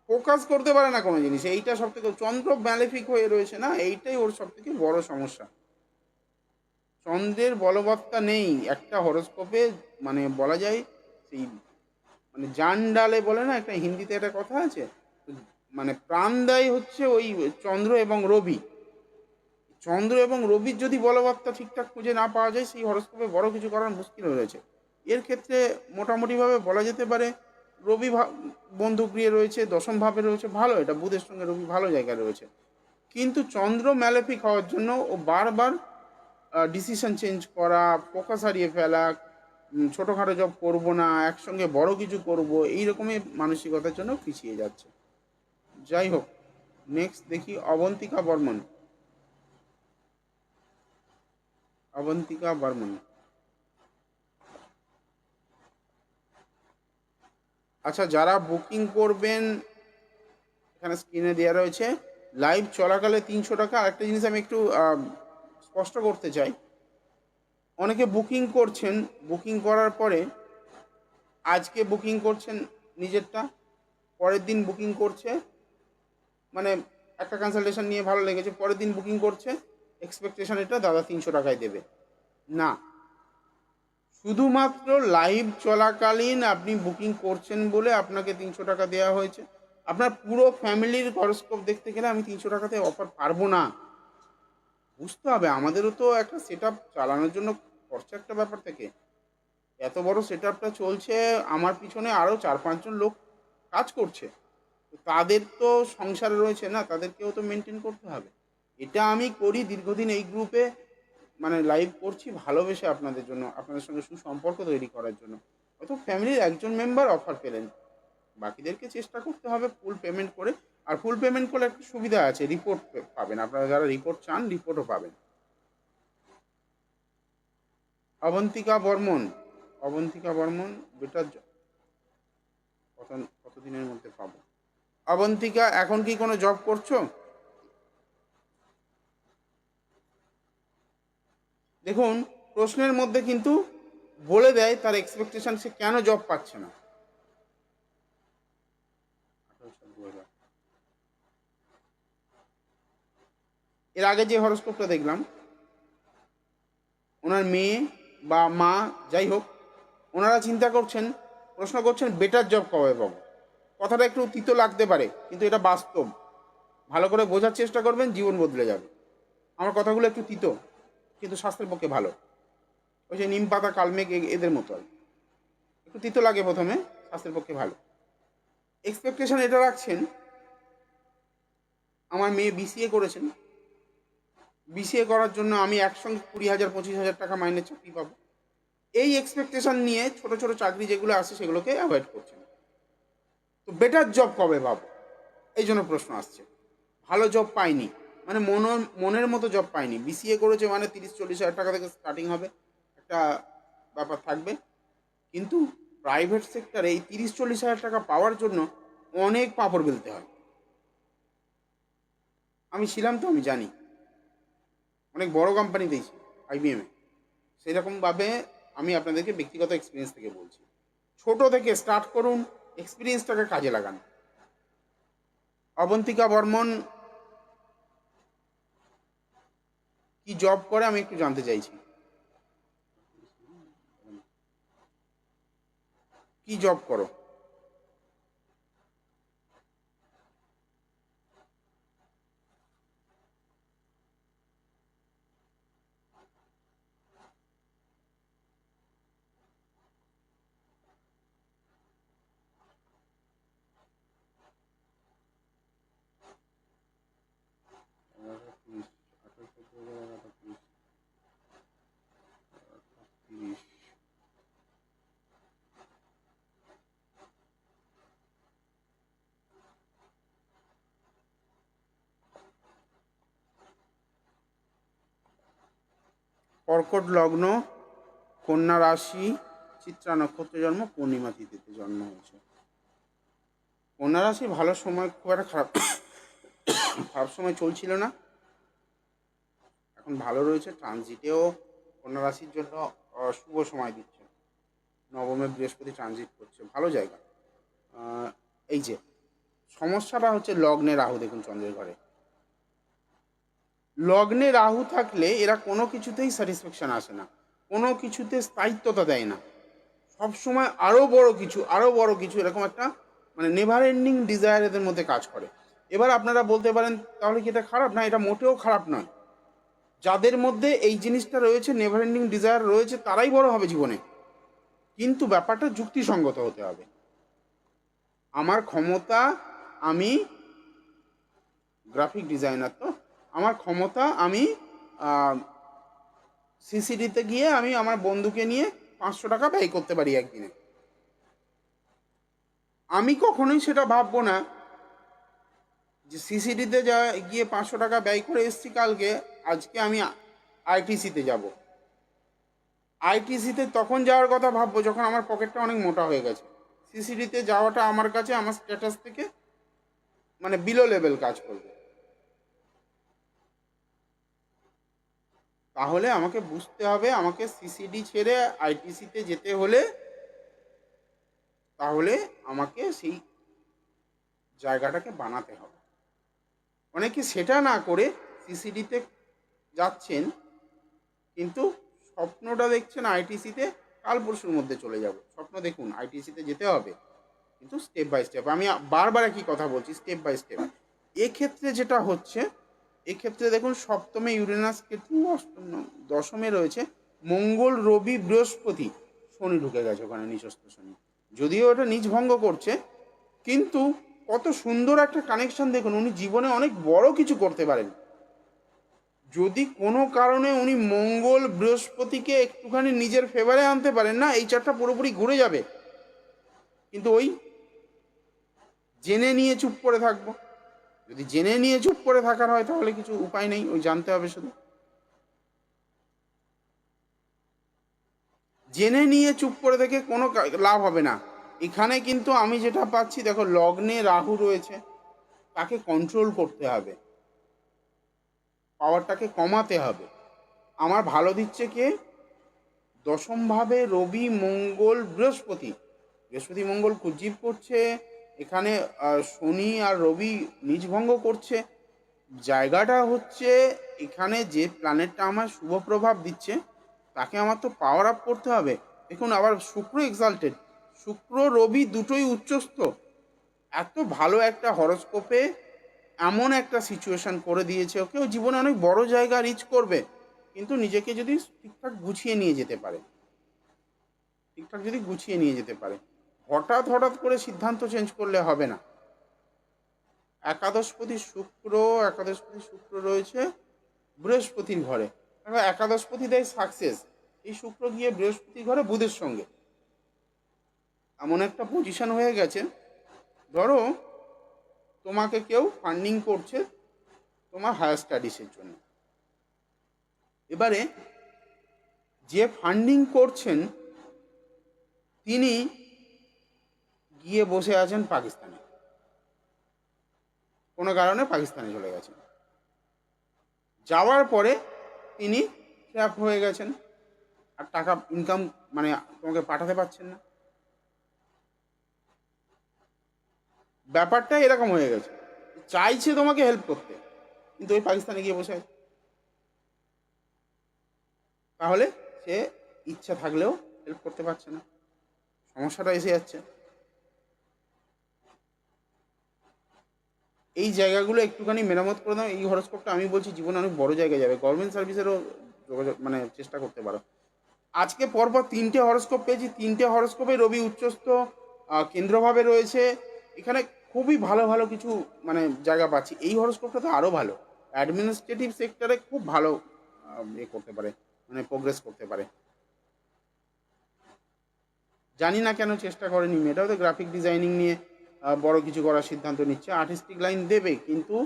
ফোকাস করতে পারে না কোনো জিনিস, এইটা সব থেকে, চন্দ্র ম্যালেফিক হয়ে রয়েছে না, এইটাই ওর সব থেকে বড় সমস্যা। চন্দ্রের বলবত্তা নেই একটা হরস্কোপে, মানে বলা যায় সেই, মানে জান ডালে বলে না, একটা হিন্দিতে একটা কথা আছে, মানে প্রাণ দেয় হচ্ছে ওই চন্দ্র এবং রবি। চন্দ্র এবং রবির যদি বলবত্তা ঠিকঠাক খুঁজে না পাওয়া যায়, সেই হরস্কোপে বড় কিছু করার মুশকিল হয়ে রয়েছে। এর ক্ষেত্রে মোটামুটিভাবে বলা যেতে পারে রবি বন্ধু গৃহে রয়েছে, দশম ভাবে রয়েছে, ভালো, এটা বুধের সঙ্গে রবি ভালো জায়গায় রয়েছে। কিন্তু চন্দ্র ম্যালেফিক হওয়ার জন্য ও বারবার ডিসিশন চেঞ্জ করা, ফোকাস হারিয়ে ফেলা, ছোটোখাটো জব করবো না, একসঙ্গে বড় কিছু করব, এই রকমের মানসিকতার জন্য পিছিয়ে যাচ্ছে। যাই হোক, নেক্সট দেখি অবন্তিকা বর্মন। অবন্তিকা বর্মন, আচ্ছা, যারা বুকিং করবেন এখানে স্ক্রিনে দেওয়া রয়েছে, লাইভ চলাকালে 300 টাকা। আরেকটা জিনিস আমি একটু স্পষ্ট করতে চাই, অনেকে বুকিং করছেন, বুকিং করার পরে আজকে বুকিং করছেন নিজেরটা, পরের দিন বুকিং করছে, মানে একটা কনসালটেশন নিয়ে ভালো লেগেছে, পরের দিন বুকিং করছে, এক্সপেকটেশন এটা দাদা 300 টাকায় দেবে। না, শুধুমাত্র লাইভ চলাকালীন আপনি বুকিং করছেন বলে আপনাকে 300 টাকা দেওয়া হয়েছে। আপনার পুরো ফ্যামিলির হরস্কোপ দেখতে গেলে আমি 300 টাকাতে অফার পারবো না। বুঝতে হবে, আমাদেরও তো একটা সেট আপ চালানোর জন্য খরচা একটা ব্যাপার থেকে, এত বড় সেট আপটা চলছে, আমার পিছনে আরও 4-5 জন লোক কাজ করছে, তো তাদের তো সংসার রয়েছে না, তাদেরকেও তো মেনটেন করতে হবে। এটা আমি করি দীর্ঘদিন এই গ্রুপে, মানে লাইভ করছি ভালোবেসে আপনাদের জন্য, আপনাদের সঙ্গে সুসম্পর্ক তৈরি করার জন্য। হয়তো ফ্যামিলির একজন মেম্বার অফার পেলেন, বাকিদেরকে চেষ্টা করতে হবে ফুল পেমেন্ট করে। আর ফুল পেমেন্ট করলে একটা সুবিধা আছে, রিপোর্ট পাবেন, আপনারা যারা রিপোর্ট চান রিপোর্টও পাবেন। অবন্তিকা বর্মন, অবন্তিকা বর্মন বেটার কত, কতদিনের মধ্যে পাবো? অবন্তিকা, এখন কি কোনো জব করছো? দেখুন, প্রশ্নের মধ্যে কিন্তু বলে দেয় তার এক্সপেকটেশন, সে কেন জব পাচ্ছে না। এর আগে যে হরস্কোপটা দেখলাম, ওনার মেয়ে বা মা যাই হোক, ওনারা চিন্তা করছেন, প্রশ্ন করছেন বেটার জব কবে পাবো। কথাটা একটু তিতো লাগতে পারে, কিন্তু এটা বাস্তব। ভালো করে বোঝার চেষ্টা করবেন, জীবন বদলে যাবে। আমার কথাগুলো একটু তিতো, কিন্তু স্বাস্থ্যের পক্ষে ভালো। ওই যে নিম পাতা কালমেঘ এদের মতো আর কি। একটু তিতো লাগে প্রথমে, স্বাস্থ্যের পক্ষে ভালো। এক্সপেকটেশন এটা রাখছেন, আমার মেয়ে বিসিএ করেছেন, বিসিএ করার জন্য আমি একসঙ্গে 20,000 25,000 টাকা মাইনের চাকরি পাবো। এই এক্সপেকটেশন নিয়ে ছোট ছোট চাকরি যেগুলো আছে সেগুলোকে অ্যাভয়েড করছেন। তো বেটার জব কবে পাবো, এই জন্য প্রশ্ন আসছে। ভালো জব পাইনি, মানে মনের মতো জব পাইনি। বিসিএ করেছে মানে 30-40 হাজার টাকা থেকে স্টার্টিং হবে, একটা ব্যাপার থাকবে। কিন্তু প্রাইভেট সেক্টরে এই 30-40 হাজার টাকা পাওয়ার জন্য অনেক পাঁপড় বেলতে হয়। আমি ছিলাম তো, আমি জানি, অনেক বড় কোম্পানিতেই ছিল, আইবিএমে। সেরকমভাবে আমি আপনাদেরকে ব্যক্তিগত এক্সপিরিয়েন্স থেকে বলছি। ছোট থেকে স্টার্ট করুন, এক্সপিরিয়েন্সটাকে কাজে লাগান। অবন্তিকা বর্মন কি জব করে আমি একটু জানতে চাইছি, কি জব করো? কর্কট লগ্ন, কন্যা রাশি, চিত্রা নক্ষত্রে জন্ম, পূর্ণিমা তিথিতে জন্ম হয়েছে। কন্যা রাশি ভালো সময়, খুব একটা খারাপ খারাপ সময় চলছিল না, এখন ভালো রয়েছে। ট্রানজিটেও কন্যা রাশির জন্য শুভ সময় দিচ্ছে, নবমে বৃহস্পতি ট্রানজিট করছে, ভালো জায়গা। এই যে সমস্যাটা হচ্ছে লগ্নে রাহু, দেখুন চন্দ্রের ঘরে লগ্নে রাহু থাকলে এরা কোনো কিছুতেই স্যাটিসফ্যাকশন আসে না, কোনো কিছুতে স্থায়িত্বতা দেয় না, সবসময় আরও বড় কিছু, আরও বড় কিছু, এরকম একটা মানে নেভার এন্ডিং ডিজায়ার এদের মধ্যে কাজ করে। এবার আপনারা বলতে পারেন তাহলে কি এটা খারাপ? না, এটা মোটেও খারাপ নয়। যাদের মধ্যে এই জিনিসটা রয়েছে, নেভার এন্ডিং ডিজায়ার রয়েছে, তারাই বড় হবে জীবনে। কিন্তু ব্যাপারটা যুক্তিসঙ্গত হতে হবে। আমার ক্ষমতা, আমি গ্রাফিক ডিজাইনার, তো আমার ক্ষমতা, আমি সিসিডিতে গিয়ে আমি আমার বন্ধুকে নিয়ে 500 টাকা ব্যয় করতে পারি একদিনে। আমি কখনোই সেটা ভাববো না যে সিসিডিতে যা গিয়ে 500 টাকা ব্যয় করে এসছি কালকে, আজকে আমি আইটিসিতে যাব। আইটিসিতে তখন যাওয়ার কথা ভাববো যখন আমার পকেটটা অনেক মোটা হয়ে গেছে। সিসিডিতে যাওয়াটা আমার কাছে আমার স্ট্যাটাস থেকে মানে বিলো লেভেল কাজ করবে। তাহলে আমাকে বুঝতে হবে, আমাকে সিসিডি ছেড়ে আইটিসিতে যেতে হলে তাহলে আমাকে সেই জায়গাটাকে বানাতে হবে। অনেকে সেটা না করে সিসিডিতে যাচ্ছেন, কিন্তু স্বপ্নটা দেখছেন আইটিসিতে কাল পরশুর মধ্যে চলে যাব। স্বপ্ন দেখুন, আইটিসিতে যেতে হবে, কিন্তু স্টেপ বাই স্টেপ। আমি বারবার একই কথা বলছি, স্টেপ বাই স্টেপ। এক্ষেত্রে যেটা হচ্ছে, এক্ষেত্রে দেখুন সপ্তমে ইউরেনাস কেতু, দশমে রয়েছে মঙ্গল রবি বৃহস্পতি, শনি ঢুকে গেছে ওখানে, নিচস্থ শনি। যদিও এটা নিজ ভঙ্গ করছে, কিন্তু কত সুন্দর একটা কানেকশন দেখুন, উনি জীবনে অনেক বড় কিছু করতে পারেন। যদি কোনো কারণে উনি মঙ্গল বৃহস্পতিকে একটুখানি নিজের ফেভারে আনতে পারেন না, এই চারটা পুরোপুরি ঘুরে যাবে। কিন্তু ওই জেনে নিয়ে চুপ করে থাকবো। যদি জেনে নিয়ে চুপ করে থাকার হয় তাহলে কিছু উপায় নেই, ওই জানতে হবে শুধু। জেনে নিয়ে চুপ করে থেকে কোনো লাভ হবে না। এখানে কিন্তু আমি যেটা পাচ্ছি, দেখো লগ্নে রাহু রয়েছে, তাকে কন্ট্রোল করতে হবে, পাওয়ারটাকে কমাতে হবে। আমার ভালো দিচ্ছে কে? দশমভাবে রবি, মঙ্গল, বৃহস্পতি। বৃহস্পতি মঙ্গল কুজিব করছে এখানে, শনি আর রবি নিজভঙ্গ করছে। জায়গাটা হচ্ছে এখানে যে প্ল্যানেটটা আমার শুভ প্রভাব দিচ্ছে, তাকে আমার তো পাওয়ার আপ করতে হবে। দেখুন আবার শুক্র এক্সাল্টেড, শুক্র রবি দুটোই উচ্চস্থ। এত ভালো একটা হরস্কোপে এমন একটা সিচুয়েশন করে দিয়েছে ওকে, ও জীবনে অনেক বড় জায়গা রিচ করবে, কিন্তু নিজেকে যদি ঠিকঠাক গুছিয়ে নিয়ে যেতে পারে, ঠিকঠাক যদি গুছিয়ে নিয়ে যেতে পারে। হঠাৎ হঠাৎ করে সিদ্ধান্ত চেঞ্জ করলে হবে না। একাদশপতি শুক্র রয়েছে বৃহস্পতির ঘরে। একাদশপতি দেয় সাকসেস, এই শুক্র গিয়ে বৃহস্পতির ঘরে বুধের সঙ্গে এমন একটা পজিশন হয়ে গেছে। ধরো তোমাকে কেউ ফান্ডিং করছে তোমার হায়ার স্টাডিজের জন্য, এবারে যে ফান্ডিং করছেন তিনি গিয়ে বসে আছেন পাকিস্তানে, কোনো কারণে পাকিস্তানে চলে গেছেন। যাওয়ার পরে তিনি ট্র্যাপ হয়ে গেছেন, আর টাকা ইনকাম মানে তোমাকে পাঠাতে পারছেন না। ব্যাপারটা এরকম হয়ে গেছে, চাইছে তোমাকে হেল্প করতে, কিন্তু ওই পাকিস্তানে গিয়ে বসে আছে। তাহলে সে ইচ্ছা থাকলেও হেল্প করতে পারছে না, সমস্যাটা এসে যাচ্ছে। এই জায়গাগুলো একটুখানি মেরামত করে দাও। এই হরস্কোপটা আমি বলছি জীবনে অনেক বড় জায়গায় যাবে, গভর্নমেন্ট সার্ভিসেরও যোগাযোগ মানে চেষ্টা করতে পারো। আজকে পরপর 3টে হরস্কোপ পেয়েছি, 3টে হরস্কোপে রবি উচ্চস্থ কেন্দ্রভাবে রয়েছে। এখানে খুবই ভালো ভালো কিছু মানে জায়গা পাচ্ছি। এই হরস্কোপটা তো আরও ভালো, অ্যাডমিনিস্ট্রেটিভ সেক্টরে খুব ভালো ইয়ে করতে পারে, মানে প্রোগ্রেস করতে পারে। জানি না কেন চেষ্টা করেনি, মেয়েটাও তো গ্রাফিক ডিজাইনিং নিয়ে বড় কিছু করার সিদ্ধান্ত নিচ্ছে, আর্টিস্টিক লাইন দেবে, কিন্তু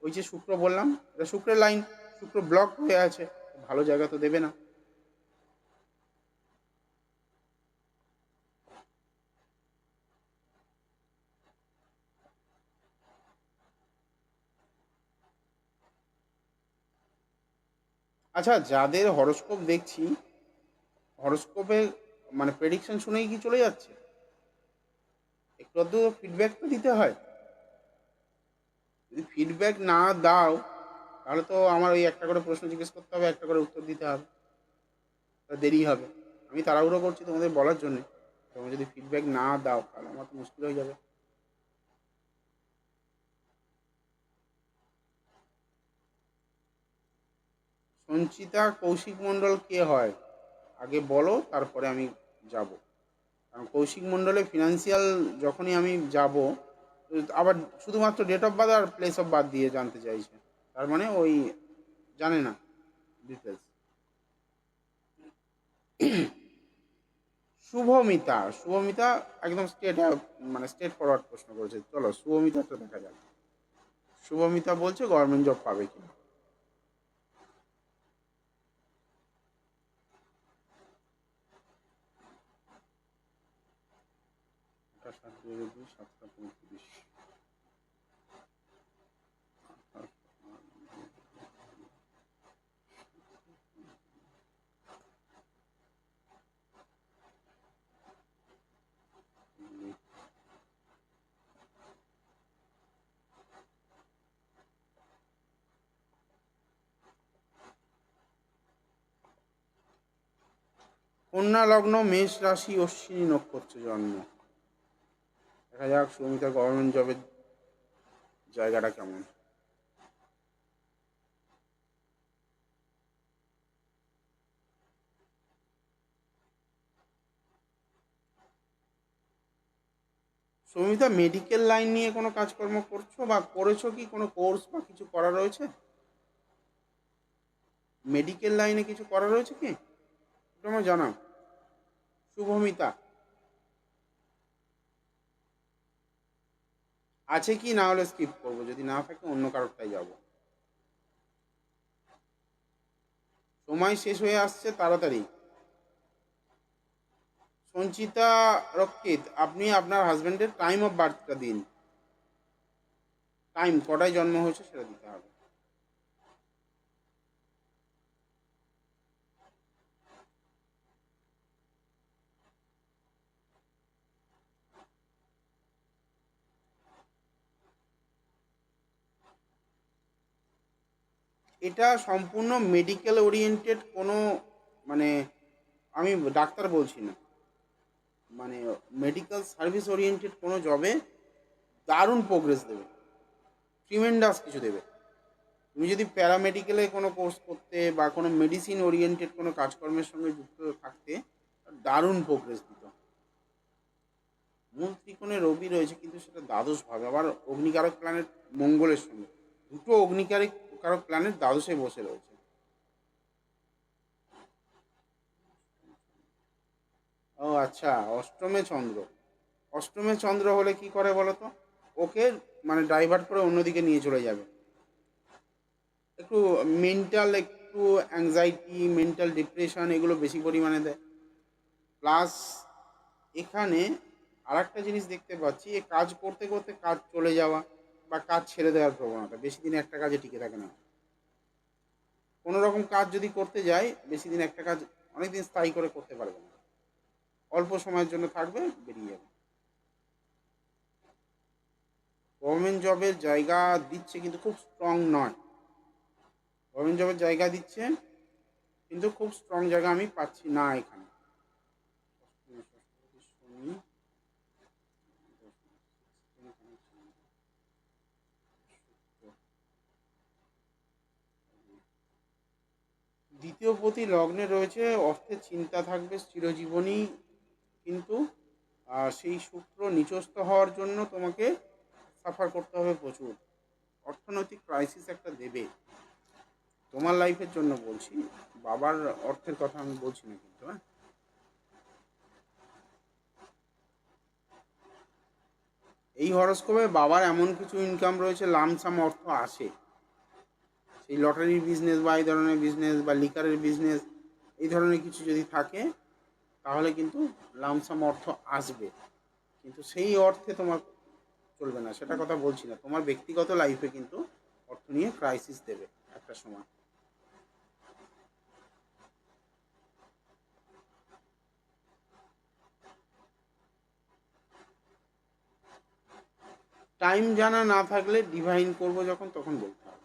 ওই যে শুক্র বললাম, এটা শুক্রের লাইন, শুক্র ব্লক হয়ে আছে, ভালো জায়গা তো দেবে না। আচ্ছা, যাদের হরস্কোপ দেখছি, হরস্কোপে মানে প্রেডিকশন শুনেই কি চলে যাচ্ছে? একটু আধটু ফিডব্যাক তো দিতে হয়। যদি ফিডব্যাক না দাও তাহলে তো আমার ওই একটা করে প্রশ্ন জিজ্ঞেস করতে হবে, একটা করে উত্তর দিতে হবে, তা দেরি হবে। আমি তাড়াহুড়ো করছি তোমাদের বলার জন্যে, তোমরা যদি ফিডব্যাক না দাও তাহলে আমার তো মুশকিল হয়ে যাবে। সঞ্চিতা কৌশিক মণ্ডল কে হয় আগে বলো, তারপরে আমি যাব। কারণ কৌশিক মণ্ডলে ফিনান্সিয়াল যখনই আমি যাব, আবার শুধুমাত্র ডেট অফ বার্থ আর প্লেস অফ বার্থ দিয়ে জানতে চাইছে, তার মানে ওই জানে না ডিটেলস। শুভমিতা একদম স্টেট, মানে স্টেট ফরওয়ার্ড প্রশ্ন করেছে। চলো শুভমিতাটা দেখা যাক। শুভমিতা বলছে গভর্নমেন্ট জব পাবে কি। সাতটা 35। কন্যা লগ্ন, মেষ রাশি, অশ্বিনী নক্ষত্রে জন্ম। দেখা যাক শুভমিতার গভর্নমেন্ট জবের জায়গাটা কেমন। শুভমিতা মেডিকেল লাইন নিয়ে কোনো কাজকর্ম করছো বা করেছো কি, কোনো কোর্স বা কিছু করা রয়েছে? মেডিকেল লাইনে কিছু করা রয়েছে কি? একটু আমার জানাও। শুভমিতা আছে কি? না হলে স্কিপ করবো, যদি না থাকে অন্য কারোরটাই যাবো। সময় শেষ হয়ে আসছে, তাড়াতাড়ি। সঞ্চিতা রক্ষিত, আপনি আপনার হাজবেন্ডের টাইম অফ বার্থটা দিন। টাইম কটায় জন্ম হয়েছে সেটা দিতে হবে। এটা সম্পূর্ণ মেডিকেল ওরিয়েন্টেড কোনো, মানে আমি ডাক্তার বলছি না, মানে মেডিকেল সার্ভিস ওরিয়েন্টেড কোনো জবে দারুণ প্রোগ্রেস দেবে, ট্রিমেন্ডাস কিছু দেবে। তুমি যদি প্যারামেডিকেলে কোনো কোর্স করতে বা কোনো মেডিসিন ওরিয়েন্টেড কোনো কাজকর্মের সঙ্গে যুক্ত থাকতে, দারুণ প্রোগ্রেস দিত। মূল ত্রিকোণে রবি রয়েছে, কিন্তু সেটা দ্বাদশ ভাবে, আবার অগ্নিকারক প্ল্যানেট মঙ্গলের সঙ্গে, দুটো অগ্নিকারক কারক প্ল্যানেট দ্বাদশে বসে রয়েছে। ও আচ্ছা, অষ্টমে চন্দ্র। অষ্টমে চন্দ্র হলে কি করে বলো তো? ওকে মানে ডাইভার্ট করে অন্যদিকে নিয়ে চলে যাবে। একটু মেন্টাল, একটু অ্যাংজাইটি, মেন্টাল ডিপ্রেশন এগুলো বেশি পরিমাণে দেয়। প্লাস এখানে আর একটা জিনিস দেখতে পাচ্ছি, এ কাজ করতে করতে কাজ চলে যাওয়া বা কাজ ছেড়ে দেওয়ার প্রবণতা, বেশি দিন একটা কাজে টিকে থাকে না। কোনো রকম কাজ যদি করতে যায় বেশি দিন একটা কাজ অনেকদিন স্থায়ী করে করতে পারবে না, অল্প সময়ের জন্য থাকবে, বেরিয়ে যাবে। গভর্নমেন্ট জবের জায়গা দিচ্ছে কিন্তু খুব স্ট্রং নয়। গভর্নমেন্ট জবের জায়গা দিচ্ছে কিন্তু খুব স্ট্রং জায়গা আমি পাচ্ছি না এখানে। শনি, দ্বিতীয় প্রতি লগ্নে রয়েছে, অর্থের চিন্তা থাকবে চিরজীবনী, কিন্তু সেই শুক্র নিচস্থ হওয়ার জন্য তোমাকে সাফার করতে হবে প্রচুর। অর্থনৈতিক ক্রাইসিস একটা দেবে তোমার লাইফের জন্য বলছি, বাবার অর্থের কথা আমি বলছি না কিন্তু। হ্যাঁ, এই হরস্কোপে বাবার এমন কিছু ইনকাম রয়েছে, লামসাম অর্থ আসে। সেই লটারির বিজনেস বা এই ধরনের বিজনেস বা লিকারের বিজনেস, এই ধরনের কিছু যদি থাকে তাহলে কিন্তু লামসাম অর্থ আসবে। কিন্তু সেই অর্থে তোমার চলবে না, সেটা কথা বলছি না, তোমার ব্যক্তিগত লাইফে কিন্তু অর্থ নিয়ে ক্রাইসিস দেবে একটা সময়। টাইম জানা না থাকলে ডিভাইন করব যখন, তখন বলতে হবে।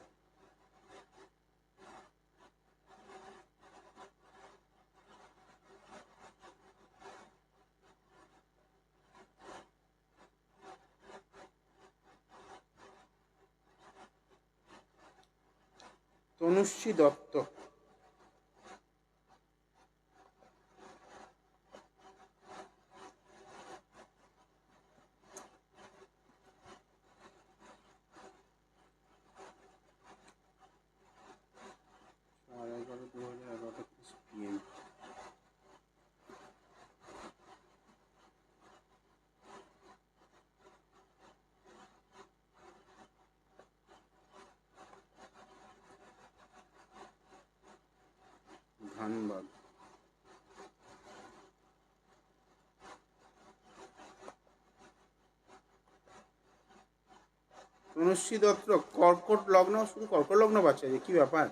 তনুশ্রী দত্ত, +11 2011 PM। ধানবাদ। তনুশ্রী দত্ত কর্কট লগ্ন, শুধু কর্কট লগ্ন পাচ্ছে, যে কি ব্যাপার?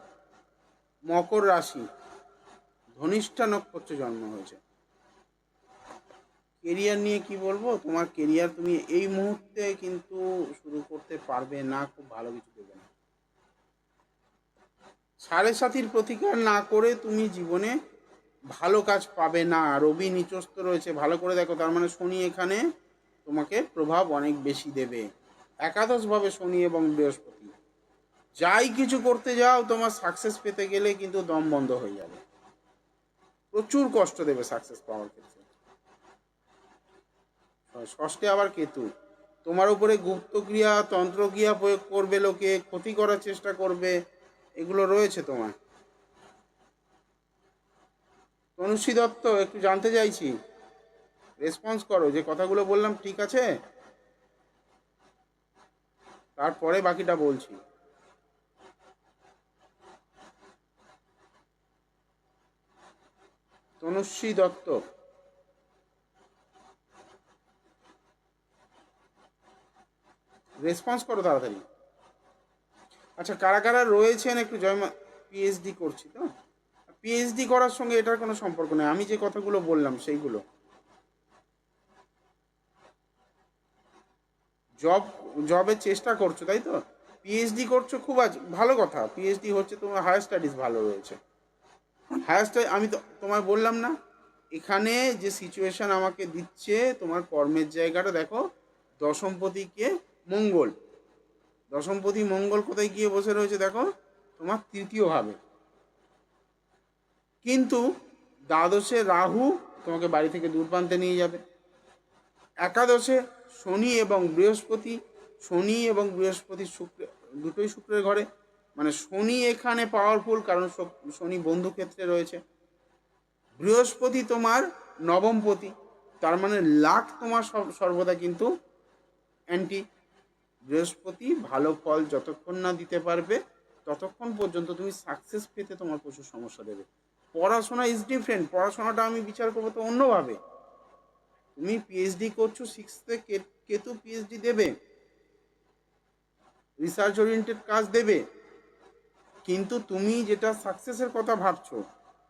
মকর রাশি, ধনিষ্ঠা নক্ষত্রে জন্ম হয়েছে। কেরিয়ার নিয়ে কি বলবো, তোমার কেরিয়ার তুমি এই মুহূর্তে কিন্তু শুরু করতে পারবে না, খুব ভালো কিছু দেবে না। সাড়ে সাতির প্রতিকার না করে তুমি জীবনে ভালো কাজ পাবে না। রবি নিচস্থ রয়েছে, ভালো করে দেখো, তার মানে শনি এখানে তোমাকে প্রভাব অনেক বেশি দেবে। একাদশভাবে শনি এবং বৃহস্পতি, যাই কিছু করতে যাও তোমার সাকসেস পেতে গেলে কিন্তু দম বন্ধ হয়ে যাবে, প্রচুর কষ্ট দেবে সাকসেস পাওয়ার ক্ষেত্রে। ষষ্ঠে আবার কেতু, তোমার উপরে গুপ্তক্রিয়া তন্ত্রক্রিয়া প্রয়োগ করবে, লোকে ক্ষতি করার চেষ্টা করবে, এগুলো রয়েছে তোমার। তনুশ্রী দত্ত, একটু জানতে চাইছি, রেসপন্স করো, যে কথাগুলো বললাম ঠিক আছে? তারপরে বাকিটা বলছি। তনুশ্রী দত্ত, রেসপন্স করো তাড়াতাড়ি। আচ্ছা, কারা কারা রয়েছেন একটু জয়মা। পিএইচডি করছি তো। পিএইচডি করার সঙ্গে এটার কোনো সম্পর্ক নেই, আমি যে কথাগুলো বললাম সেইগুলো। জব, জবের চেষ্টা করছো তাই তো? পিএইচডি করছো, খুব ভালো কথা। পিএইচডি হচ্ছে, তোমার হায়ার স্টাডিজ ভালো রয়েছে। হায়ার স্টাডি আমি তো তোমায় বললাম না, এখানে যে সিচুয়েশন আমাকে দিচ্ছে, তোমার কর্মের জায়গাটা দেখো, দশমপতিকে মঙ্গল, দশমপতি মঙ্গল কোথায় গিয়ে বসে রয়েছে দেখো, তোমার তৃতীয় ভাবে। কিন্তু দ্বাদশে রাহু তোমাকে বাড়ি থেকে দূর প্রান্তে নিয়ে যাবে। একাদশে শনি এবং বৃহস্পতি, শনি এবং বৃহস্পতি শুক্র, দুটোই শুক্রের ঘরে। মানে শনি এখানে পাওয়ারফুল, কারণ শনি বন্ধু ক্ষেত্রে রয়েছে। বৃহস্পতি তোমার নবমপতি, তার মানে লাখ তোমার সর্বদা কিন্তু অ্যান্টি। বৃহস্পতি ভালো ফল যতক্ষণ না দিতে পারবে, ততক্ষণ পর্যন্ত তুমি সাকসেস পেতে তোমার প্রচুর সমস্যা দেবে। পড়াশোনা ইজ ডিফারেন্ট, পড়াশোনাটা আমি বিচার করবো তো অন্যভাবে। তুমি পিএইচডি করছো, সিক্সথে কেতু পিএইচডি দেবে, রিসার্চ ওরিয়েন্টেড কাজ দেবে। কিন্তু তুমি যেটা সাকসেসের কথা ভাবছো,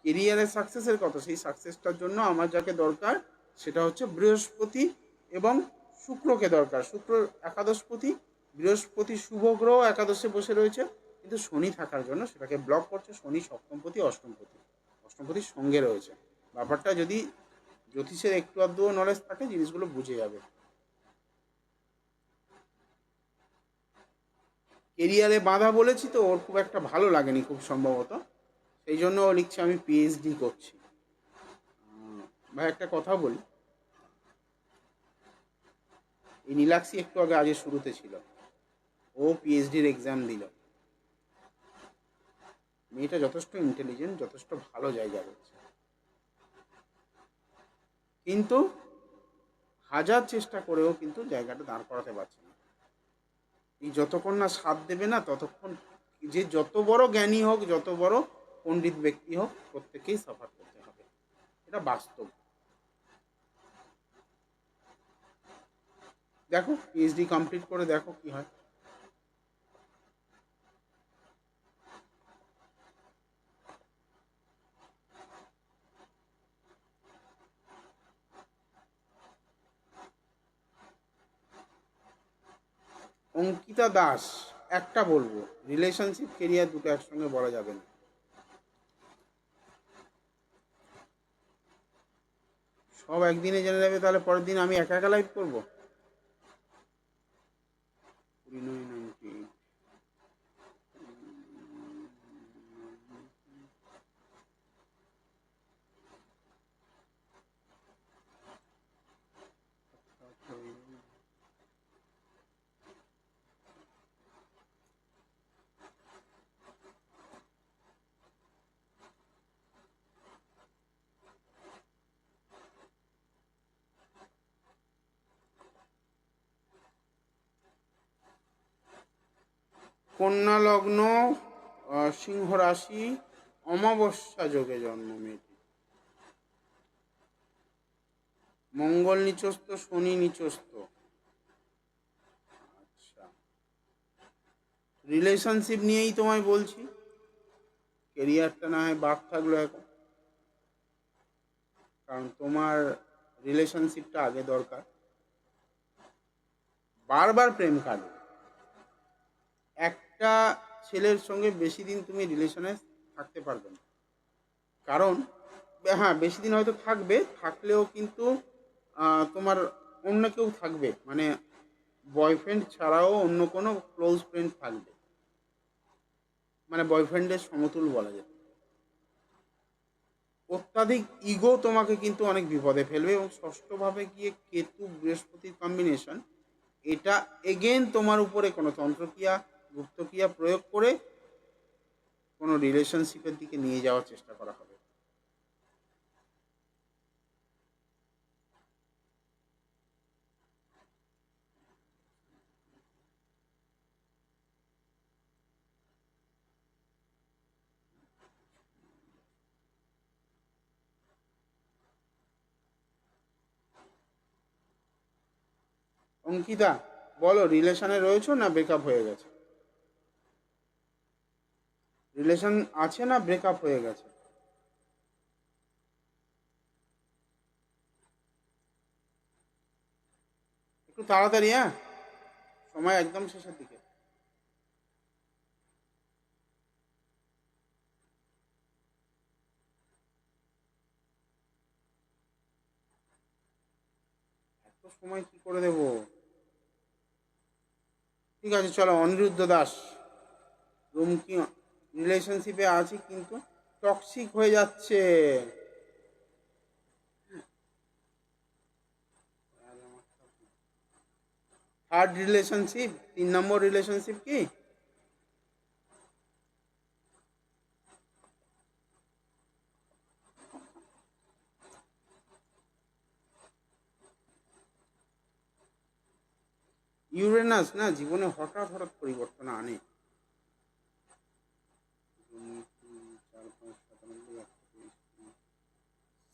কেরিয়ারের সাকসেসের কথা, সেই সাকসেসটার জন্য আমার যাকে দরকার সেটা হচ্ছে বৃহস্পতি এবং শুক্রকে দরকার। শুক্র একাদশপতি, বৃহস্পতি শুভ গ্রহ একাদশে বসে রয়েছে, কিন্তু শনি থাকার জন্য সেটাকে ব্লক করছে। শনি সপ্তমপতি, অষ্টমপতি, অষ্টমপতির সঙ্গে রয়েছে। ব্যাপারটা যদি জ্যোতিষের একটু আধটু নলেজ থাকে, জিনিসগুলো বুঝে যাবে। কেরিয়ারে বাধা বলেছি তো, ওর খুব একটা ভালো লাগেনি খুব সম্ভবত, সেই জন্য ও লিখছে আমি পিএইচডি করছি। ভাই একটা কথা বলি, এই নীলাক্ষী একটু আগে আজকে শুরুতে ছিল, ও পিএইচডির এক্সাম দিল। মেয়েটা যথেষ্ট ইন্টেলিজেন্ট, যথেষ্ট ভালো জায়গা রয়েছে, কিন্তু হাজার চেষ্টা করেও কিন্তু জায়গাটা দাঁড় করাতে পারছে না। এই যতক্ষণ না সাথ দেবে না, ততক্ষণ যে যত বড় জ্ঞানী হোক, যত বড় পণ্ডিত ব্যক্তি হোক, প্রত্যেকেই সাফার করতে হবে, এটা বাস্তব। দেখো পিএইচডি কমপ্লিট করে দেখো কি হয়। অঙ্কিতা দাস, একটা বলবো, রিলেশনশিপ কেরিয়ার দুটো একসঙ্গে বলা যাবে না। সব একদিনে জেনে যাবে, তাহলে পরের দিন আমি একা একা লাইভ করবো। 2998 কন্যা লগ্ন, সিংহ রাশি, অমাবস্যা যোগে জন্ম মেয়েটি। মঙ্গল নিচস্থ, শনি নিচস্থ। আচ্ছা, রিলেশনশিপ নিয়েই তোমায় বলছি, কেরিয়ারটা না হয় বাদ থাকলো এখন, কারণ তোমার রিলেশনশিপটা আগে দরকার। বারবার প্রেম কাটবে, একটা ছেলের সঙ্গে বেশি দিন তুমি রিলেশনে থাকতে পারবে না, কারণ হ্যাঁ বেশি দিন হয়তো থাকবে, থাকলেও কিন্তু তোমার অন্য কেউ থাকবে, মানে বয়ফ্রেন্ড ছাড়াও অন্য কোনো ক্লোজ ফ্রেন্ড থাকবে, মানে বয়ফ্রেন্ডের সমতুল বলা যায়। অত্যাধিক ইগো তোমাকে কিন্তু অনেক বিপদে ফেলবে। এবং ষষ্ঠভাবে গিয়ে কেতু বৃহস্পতির কম্বিনেশন, এটা এগেন তোমার উপরে কোনো তন্ত্রক্রিয়া, গুপ্তক্রিয়া প্রয়োগ করে কোনো রিলেশনশিপের দিকে নিয়ে যাওয়ার চেষ্টা করা হবে। অঙ্কিতা, বলো, রিলেশনে রয়েছো না ব্রেকআপ হয়ে গেছে? রিলেশন আছে না ব্রেকআপ হয়ে গেছে? একটু তাড়াতাড়ি, হ্যাঁ, সময় একদম শেষের দিকে। এত সময় কি করে দেবো? ঠিক আছে, চলো। অনিরুদ্ধ দাস, রুমকি রিলেশনশিপে আছি কিন্তু টক্সিক হয়ে যাচ্ছে। থার্ড রিলেশনশিপ, 3 নম্বর রিলেশনশিপ কি? ইউরেনাস না জীবনে হঠাৎ হঠাৎ পরিবর্তন আনে।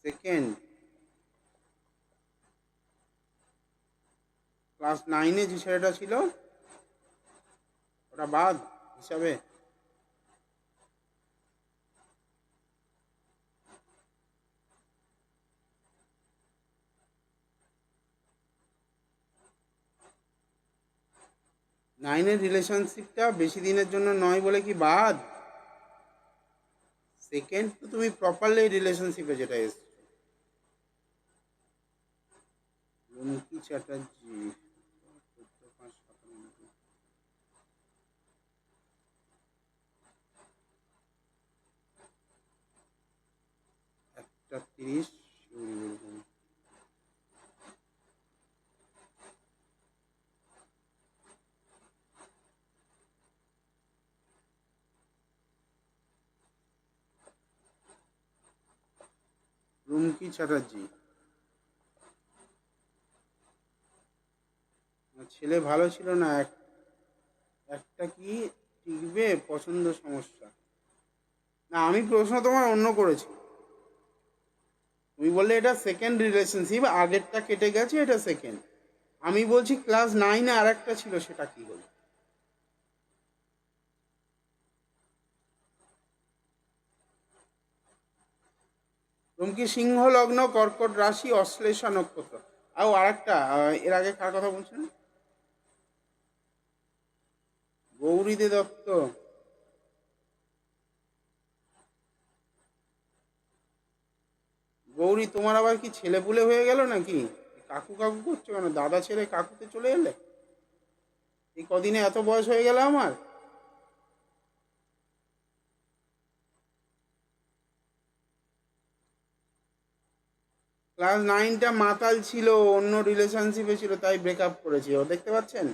2nd, ক্লাস 9-এ যে ছেলেটা ছিল ওটা বাদ হিসাবে। নাইনের রিলেশনশিপটা বেশি দিনের জন্য নয় বলে কি বাদ? 2nd তো তুমি প্রপারলি রিলেশনশিপে যেটা এসছো। রুমকি চ্যাটার্জি, 14/5/97। একটা 30। রুমকি চ্যাটার্জি, ছেলে ভালো ছিল না, একটা কি টিকবে, পছন্দ সমস্যা। না, আমি প্রশ্ন তোমার অন্য করেছি। তুমি বললে এটা 2nd রিলেশনশিপ, আগেরটা কেটে গেছে, এটা 2nd। আমি বলছি ক্লাস 9-এ আর একটা ছিল, সেটা কি হলো? রুমকি সিংহ লগ্ন, কর্কট রাশি, অশ্লেষা নক্ষত্র। আর একটা, এর আগে কার কথা বলছেন? গৌরী দে দত্ত। গৌরী, তোমার আবার কি ছেলে পুলে হয়ে গেল নাকি? কাকু কাকু করছো কেন? দাদা ছেড়ে কাকুতে চলে এলে? এই কদিনে এত বয়স হয়ে গেল আমার। ক্লাস 9টা মাতাল ছিল, অন্য রিলেশনশিপে ছিল, তাই ব্রেকআপ করেছি ও, দেখতে পাচ্ছেন?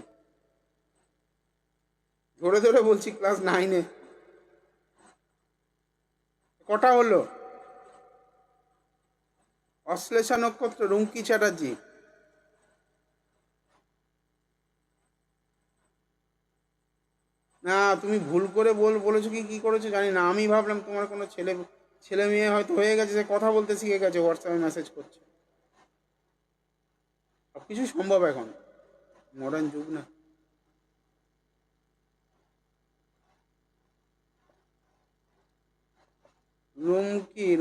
ধরে ধরে বলছি ক্লাস 9-এ। কটা হলো? অশ্লেষা নক্ষত্র, রুমকি চ্যাটার্জি। না, তুমি ভুল করে বলেছো কি কি করেছো জানি না। আমি ভাবলাম তোমার কোনো ছেলে ছেলে মেয়ে হয়তো হয়ে গেছে, সে কথা বলতে শিখে গেছে, হোয়াটসঅ্যাপে মেসেজ করছে। সব কিছুই সম্ভব এখন, মডার্ন যুগ না।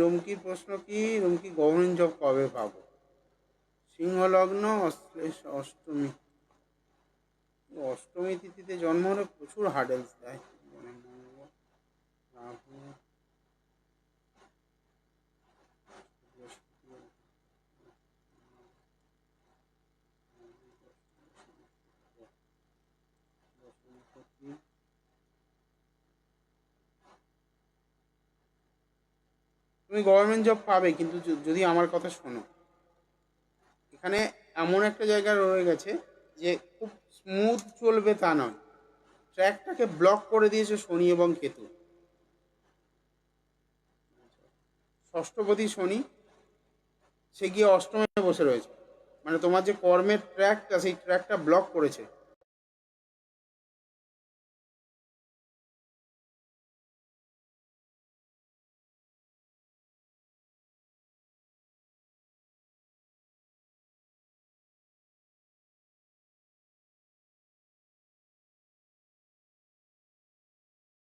রুমকি প্রশ্ন কি? রুমকি গভর্নমেন্ট জব কবে পাবো? সিংহ লগ্ন, অষ্টমী। অষ্টমী তিথিতে জন্ম হলে প্রচুর হার্ডেলস দেয়। রাহু, বৃহস্পতি, বৃহস্পতি। তুমি গভর্নমেন্ট জব পাবে, কিন্তু যদি আমার কথা শোনো, এখানে এমন একটা জায়গা রয়ে গেছে যে খুব স্মুথ চলবে তা নয়। ট্র্যাকটাকে ব্লক করে দিয়েছে শনি এবং কেতু। ষষ্ঠপতি শনি, সে গিয়ে অষ্টমে বসে রয়েছে। মানে তোমার যে কর্মের ট্র্যাকটা, সেই ট্র্যাকটা ব্লক করেছে।